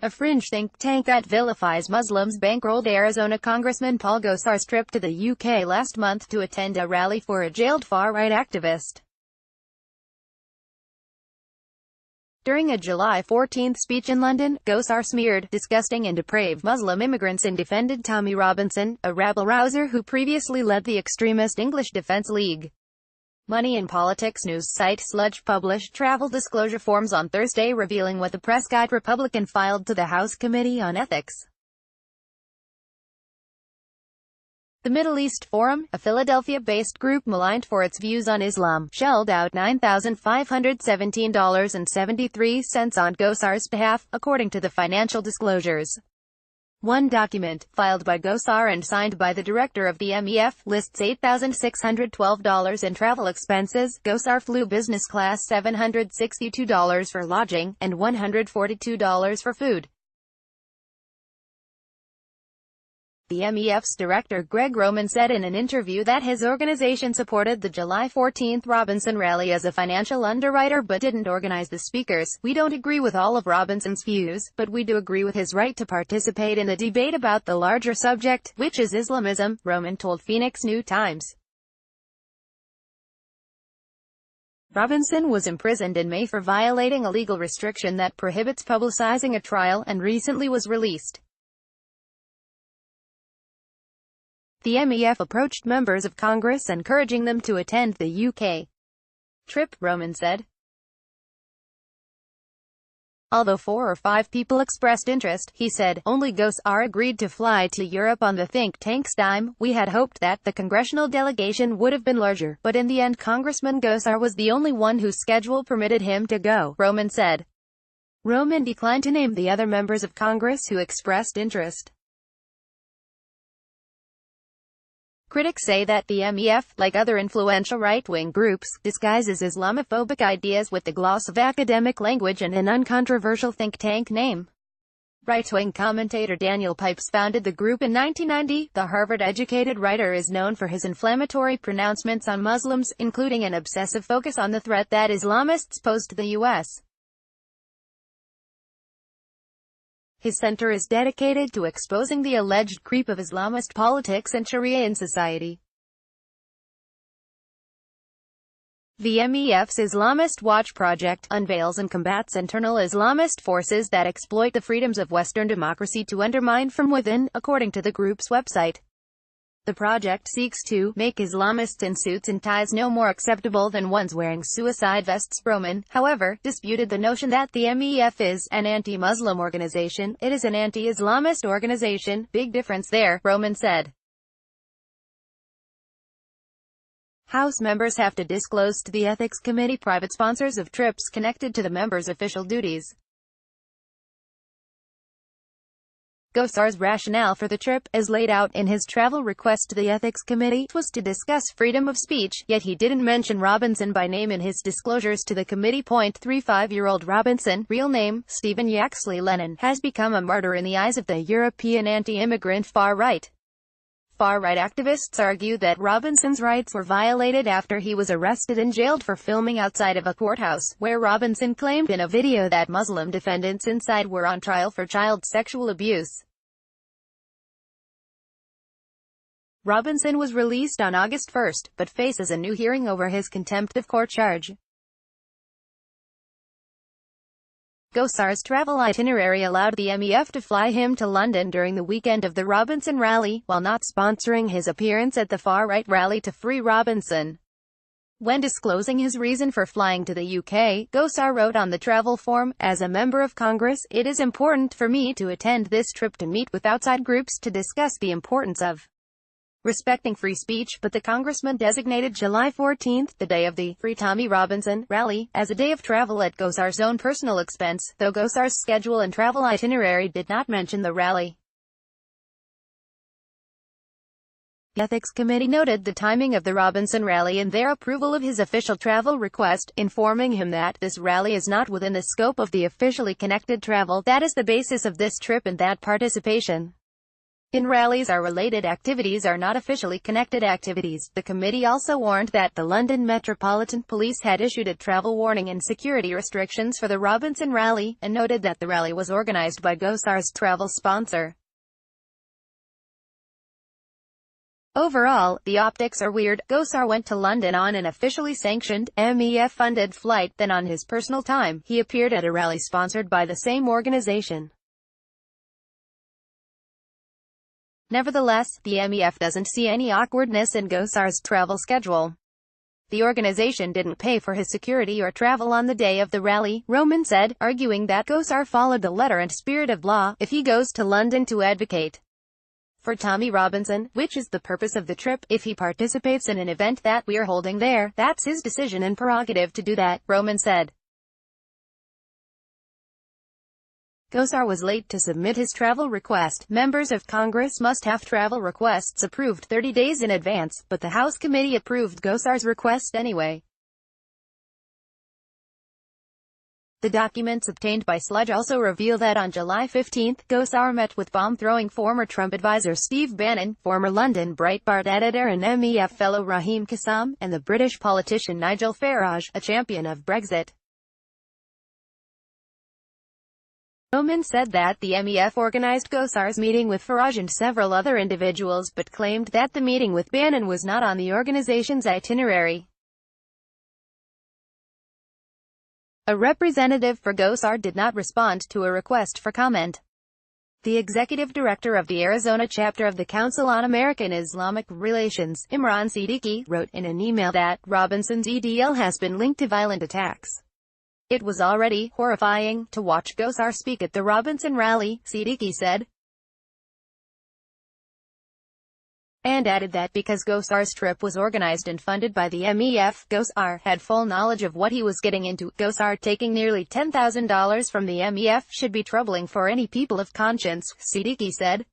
A fringe think tank that vilifies Muslims bankrolled Arizona Congressman Paul Gosar's trip to the UK last month to attend a rally for a jailed far-right activist. During a July 14 speech in London, Gosar smeared disgusting and depraved Muslim immigrants and defended Tommy Robinson, a rabble-rouser who previously led the extremist English Defence League. Money and Politics news site Sludge published travel disclosure forms on Thursday revealing what the press guide Republican filed to the House Committee on Ethics. The Middle East Forum, a Philadelphia-based group maligned for its views on Islam, shelled out $9,517.73 on Gosar's behalf, according to the financial disclosures. One document, filed by Gosar and signed by the director of the MEF, lists $8,612 in travel expenses. Gosar flew business class, $762 for lodging, and $142 for food. The MEF's director Greg Roman said in an interview that his organization supported the July 14 Robinson rally as a financial underwriter but didn't organize the speakers. "We don't agree with all of Robinson's views, but we do agree with his right to participate in the debate about the larger subject, which is Islamism," Roman told Phoenix New Times. Robinson was imprisoned in May for violating a legal restriction that prohibits publicizing a trial, and recently was released. The MEF approached members of Congress encouraging them to attend the UK trip, Roman said. Although 4 or 5 people expressed interest, he said, only Gosar agreed to fly to Europe on the think tank's dime. "We had hoped that the congressional delegation would have been larger, but in the end Congressman Gosar was the only one whose schedule permitted him to go," Roman said. Roman declined to name the other members of Congress who expressed interest. Critics say that the MEF, like other influential right-wing groups, disguises Islamophobic ideas with the gloss of academic language and an uncontroversial think tank name. Right-wing commentator Daniel Pipes founded the group in 1990. The Harvard-educated writer is known for his inflammatory pronouncements on Muslims, including an obsessive focus on the threat that Islamists pose to the U.S. His center is dedicated to exposing the alleged creep of Islamist politics and Sharia in society. The MEF's Islamist Watch project unveils and combats internal Islamist forces that exploit the freedoms of Western democracy to undermine from within, according to the group's website. The project seeks to make Islamists in suits and ties no more acceptable than ones wearing suicide vests. Roman, however, disputed the notion that the MEF is an anti-Muslim organization. "It is an anti-Islamist organization. Big difference there," Roman said. House members have to disclose to the Ethics Committee private sponsors of trips connected to the members' official duties. Gosar's rationale for the trip, as laid out in his travel request to the Ethics Committee, was to discuss freedom of speech, yet he didn't mention Robinson by name in his disclosures to the committee. 35-year-old Robinson, real name, Stephen Yaxley Lennon, has become a martyr in the eyes of the European anti-immigrant far-right. Far-right activists argue that Robinson's rights were violated after he was arrested and jailed for filming outside of a courthouse, where Robinson claimed in a video that Muslim defendants inside were on trial for child sexual abuse. Robinson was released on August 1, but faces a new hearing over his contempt of court charge. Gosar's travel itinerary allowed the MEF to fly him to London during the weekend of the Robinson rally, while not sponsoring his appearance at the far-right rally to free Robinson. When disclosing his reason for flying to the UK, Gosar wrote on the travel form, "As a member of Congress, it is important for me to attend this trip to meet with outside groups to discuss the importance of respecting free speech," but the congressman designated July 14, the day of the Free Tommy Robinson rally, as a day of travel at Gosar's own personal expense, though Gosar's schedule and travel itinerary did not mention the rally. The Ethics Committee noted the timing of the Robinson rally in their approval of his official travel request, informing him that this rally is not within the scope of the officially connected travel that is the basis of this trip and that participation In rallies are related activities are not officially connected activities. The committee also warned that the London Metropolitan Police had issued a travel warning and security restrictions for the Robinson rally, and noted that the rally was organised by Gosar's travel sponsor. Overall, the optics are weird. Gosar went to London on an officially sanctioned, MEF-funded flight, then on his personal time, he appeared at a rally sponsored by the same organisation. Nevertheless, the MEF doesn't see any awkwardness in Gosar's travel schedule. The organization didn't pay for his security or travel on the day of the rally, Roman said, arguing that Gosar followed the letter and spirit of law if he goes to London to advocate for Tommy Robinson, which is the purpose of the trip. If he participates in an event that we're holding there, that's his decision and prerogative to do that, Roman said. Gosar was late to submit his travel request. Members of Congress must have travel requests approved 30 days in advance, but the House committee approved Gosar's request anyway. The documents obtained by Sludge also reveal that on July 15, Gosar met with bomb-throwing former Trump advisor Steve Bannon, former London Breitbart editor and MEF fellow Raheem Kassam, and the British politician Nigel Farage, a champion of Brexit. Roman said that the MEF organized Gosar's meeting with Farage and several other individuals, but claimed that the meeting with Bannon was not on the organization's itinerary. A representative for Gosar did not respond to a request for comment. The executive director of the Arizona chapter of the Council on American Islamic Relations, Imran Siddiqui, wrote in an email that Robinson's EDL has been linked to violent attacks. It was already horrifying to watch Gosar speak at the Robinson rally, Siddiqui said, and added that because Gosar's trip was organized and funded by the MEF, Gosar had full knowledge of what he was getting into. Gosar taking nearly $10,000 from the MEF should be troubling for any people of conscience, Siddiqui said.